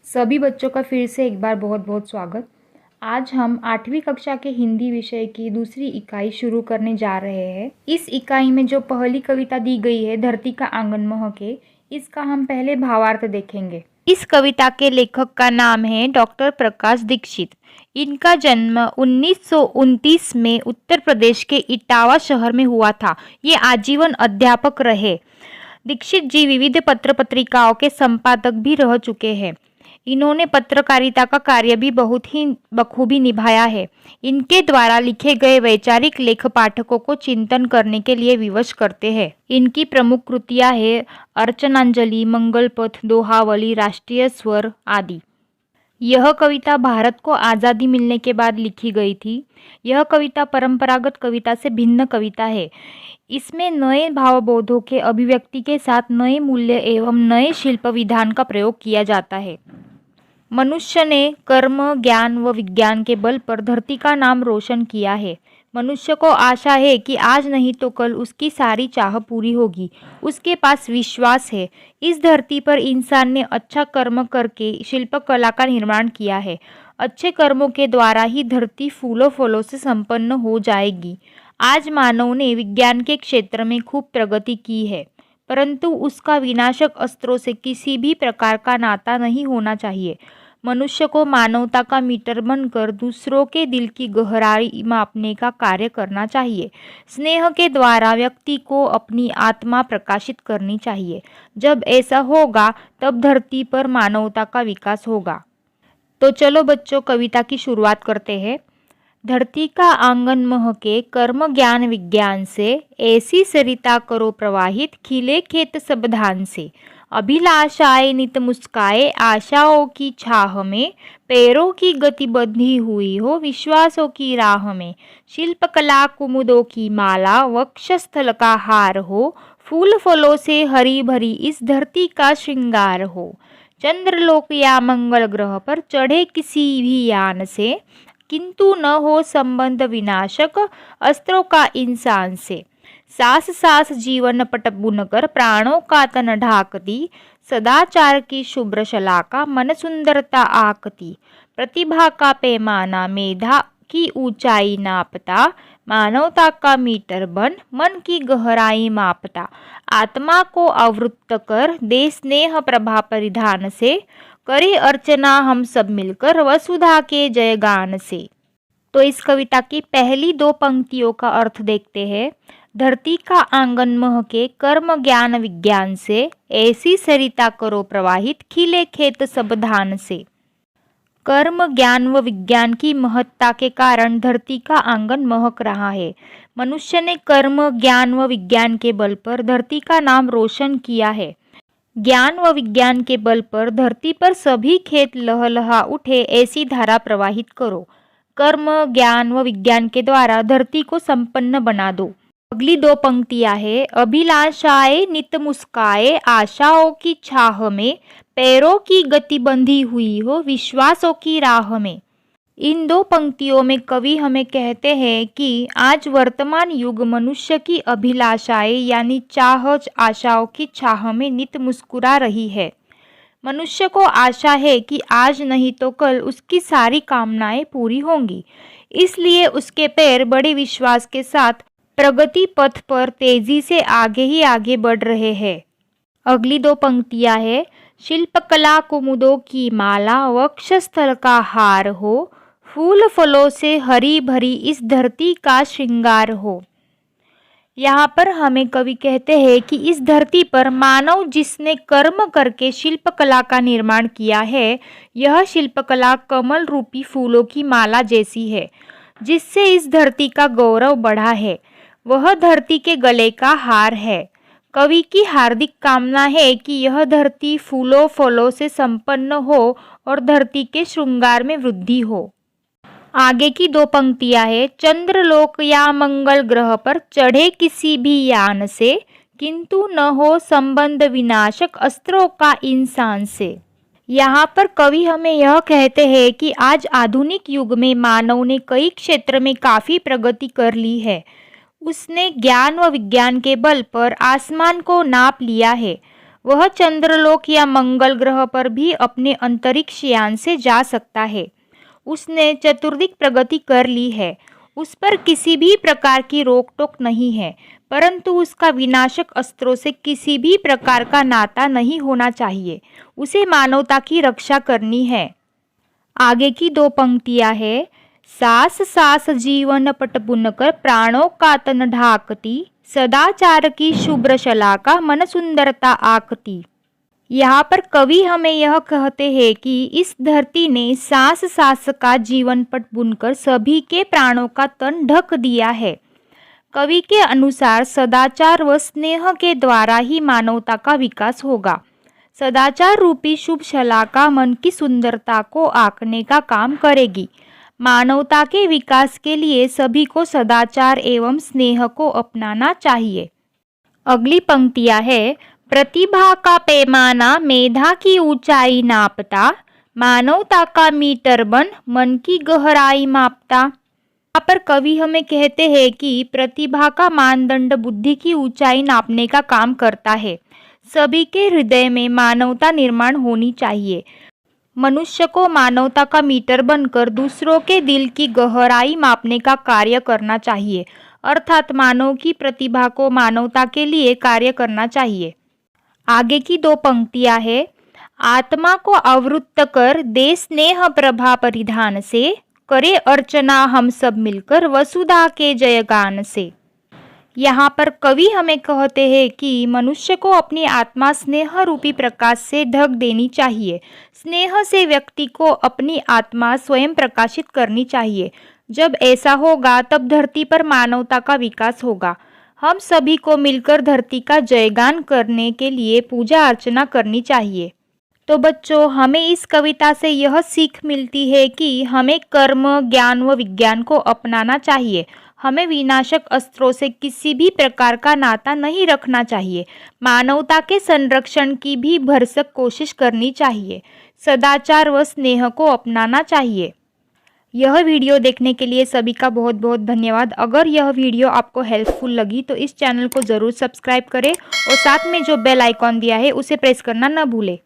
सभी बच्चों का फिर से एक बार बहुत बहुत स्वागत। आज हम 8वीं कक्षा के हिंदी विषय की दूसरी इकाई शुरू करने जा रहे हैं। इस इकाई में जो पहली कविता दी गई है धरती का आंगन महके, इसका हम पहले भावार्थ देखेंगे। इस कविता के लेखक का नाम है डॉक्टर प्रकाश दीक्षित। इनका जन्म 1929 में उत्तर प्रदेश के इटावा शहर में हुआ था। ये आजीवन अध्यापक रहे। दीक्षित जी विविध पत्र पत्रिकाओं के संपादक भी रह चुके हैं। इन्होंने पत्रकारिता का कार्य भी बहुत ही बखूबी निभाया है। इनके द्वारा लिखे गए वैचारिक लेख पाठकों को चिंतन करने के लिए विवश करते हैं। इनकी प्रमुख कृतियां हैं अर्चनांजलि, मंगलपथ, दोहावली, राष्ट्रीय स्वर आदि। यह कविता भारत को आज़ादी मिलने के बाद लिखी गई थी। यह कविता परंपरागत कविता से भिन्न कविता है। इसमें नए भावबोधों के अभिव्यक्ति के साथ नए मूल्य एवं नए शिल्प विधान का प्रयोग किया जाता है। मनुष्य ने कर्म, ज्ञान व विज्ञान के बल पर धरती का नाम रोशन किया है। मनुष्य को आशा है कि आज नहीं तो कल उसकी सारी चाह पूरी होगी। उसके पास विश्वास है। इस धरती पर इंसान ने अच्छा कर्म करके शिल्प कला का निर्माण किया है। अच्छे कर्मों के द्वारा ही धरती फूलों फलों से संपन्न हो जाएगी। आज मानव ने विज्ञान के क्षेत्र में खूब प्रगति की है, परंतु उसका विनाशक अस्त्रों से किसी भी प्रकार का नाता नहीं होना चाहिए। मनुष्य को मानवता का मीटर बनकर दूसरों के दिल की गहराई मापने का कार्य करना चाहिए। स्नेह के द्वारा व्यक्ति को अपनी आत्मा प्रकाशित करनी चाहिए। जब ऐसा होगा तब धरती पर मानवता का विकास होगा। तो चलो बच्चों, कविता की शुरुआत करते हैं। धरती का आंगन महके कर्म ज्ञान विज्ञान से, ऐसी सरिता करो प्रवाहित खिले खेत सब धान से। अभिलाषाएं नित मुस्काए आशाओं की छाह में, पैरों की गति बंधी हुई हो विश्वासों की राह में। शिल्पकला कुमुदों की माला वक्षस्थल का हार हो, फूल फलों से हरी भरी इस धरती का श्रृंगार हो। चंद्रलोक या मंगल ग्रह पर चढ़े किसी भी यान से, किंतु न हो संबंध विनाशक अस्त्रों का इंसान से। सास सास जीवन पट बुनकर प्राणों का तन ढाकती, सदाचार की शुभ्र शलाका मन सुंदरता आकती। प्रतिभा का पैमाना मेधा की ऊंचाई नापता, मानवता का मीटर बन मन की गहराई मापता। आत्मा को आवृत्त कर दे स्नेह प्रभा परिधान से, करें अर्चना हम सब मिलकर वसुधा के जयगान से। तो इस कविता की पहली दो पंक्तियों का अर्थ देखते हैं। धरती का आंगन महके कर्म ज्ञान विज्ञान से, ऐसी सरिता करो प्रवाहित खिले खेत सब धान से। कर्म ज्ञान व विज्ञान की महत्ता के कारण धरती का आंगन महक रहा है। मनुष्य ने कर्म ज्ञान व विज्ञान के बल पर धरती का नाम रोशन किया है। ज्ञान व विज्ञान के बल पर धरती पर सभी खेत लहलहा उठे ऐसी धारा प्रवाहित करो। कर्म ज्ञान व विज्ञान के द्वारा धरती को संपन्न बना दो। अगली दो पंक्तियां है। अभिलाषाएं नित मुस्काए आशाओं की छाह में, पैरों की गति बंधी हुई हो विश्वासों की राह में। इन दो पंक्तियों में कवि हमें कहते हैं कि आज वर्तमान युग मनुष्य की अभिलाषाएं यानी चाह आशाओं की छाह में नित मुस्कुरा रही है। मनुष्य को आशा है कि आज नहीं तो कल उसकी सारी कामनाएं पूरी होंगी, इसलिए उसके पैर बड़े विश्वास के साथ प्रगति पथ पर तेजी से आगे ही आगे बढ़ रहे हैं। अगली दो पंक्तियां है। शिल्पकला कुमुदों की माला वक्षस्थल का हार हो, फूल फलों से हरी भरी इस धरती का श्रृंगार हो। यहाँ पर हमें कवि कहते हैं कि इस धरती पर मानव जिसने कर्म करके शिल्पकला का निर्माण किया है, यह शिल्पकला कमल रूपी फूलों की माला जैसी है, जिससे इस धरती का गौरव बढ़ा है। वह धरती के गले का हार है। कवि की हार्दिक कामना है कि यह धरती फूलों फलों से संपन्न हो और धरती के श्रृंगार में वृद्धि हो। आगे की दो पंक्तियां है। चंद्रलोक या मंगल ग्रह पर चढ़े किसी भी यान से, किंतु न हो संबंध विनाशक अस्त्रों का इंसान से। यहाँ पर कवि हमें यह कहते हैं कि आज आधुनिक युग में मानव ने कई क्षेत्र में काफ़ी प्रगति कर ली है। उसने ज्ञान व विज्ञान के बल पर आसमान को नाप लिया है। वह चंद्रलोक या मंगल ग्रह पर भी अपने अंतरिक्ष यान से जा सकता है। उसने चतुर्दिक प्रगति कर ली है। उस पर किसी भी प्रकार की रोक टोक नहीं है, परंतु उसका विनाशक अस्त्रों से किसी भी प्रकार का नाता नहीं होना चाहिए। उसे मानवता की रक्षा करनी है। आगे की 2 पंक्तियां है। सास सास जीवन पट बुनकर प्राणों का तन ढाकती, सदाचार की शुभ्र शलाका मन सुंदरता आकती। यहाँ पर कवि हमें यह कहते हैं कि इस धरती ने सांस सांस का जीवन पट बुनकर सभी के प्राणों का तन ढक दिया है। कवि के अनुसार सदाचार व स्नेह के द्वारा ही मानवता का विकास होगा। सदाचार रूपी शुभ शलाका मन की सुंदरता को आंकने का काम करेगी। मानवता के विकास के लिए सभी को सदाचार एवं स्नेह को अपनाना चाहिए। अगली पंक्तियां है। प्रतिभा का पैमाना मेधा की ऊंचाई नापता, मानवता का मीटर बन मन की गहराई मापता। यहाँ पर कवि हमें कहते हैं कि प्रतिभा का मानदंड बुद्धि की ऊंचाई नापने का काम करता है। सभी के हृदय में मानवता निर्माण होनी चाहिए। मनुष्य को मानवता का मीटर बनकर दूसरों के दिल की गहराई मापने का कार्य करना चाहिए, अर्थात मानव की प्रतिभा को मानवता के लिए कार्य करना चाहिए। आगे की 2 पंक्तियां है। आत्मा को आवृत्त कर दे स्नेह प्रभा परिधान से, करे अर्चना हम सब मिलकर वसुधा के जयगान से। यहाँ पर कवि हमें कहते हैं कि मनुष्य को अपनी आत्मा स्नेह रूपी प्रकाश से ढक देनी चाहिए। स्नेह से व्यक्ति को अपनी आत्मा स्वयं प्रकाशित करनी चाहिए। जब ऐसा होगा तब धरती पर मानवता का विकास होगा। हम सभी को मिलकर धरती का जयगान करने के लिए पूजा अर्चना करनी चाहिए। तो बच्चों, हमें इस कविता से यह सीख मिलती है कि हमें कर्म, ज्ञान व विज्ञान को अपनाना चाहिए। हमें विनाशक अस्त्रों से किसी भी प्रकार का नाता नहीं रखना चाहिए। मानवता के संरक्षण की भी भरसक कोशिश करनी चाहिए। सदाचार व स्नेह को अपनाना चाहिए। यह वीडियो देखने के लिए सभी का बहुत बहुत धन्यवाद। अगर यह वीडियो आपको हेल्पफुल लगी तो इस चैनल को ज़रूर सब्सक्राइब करें और साथ में जो बेल आइकॉन दिया है उसे प्रेस करना न भूलें।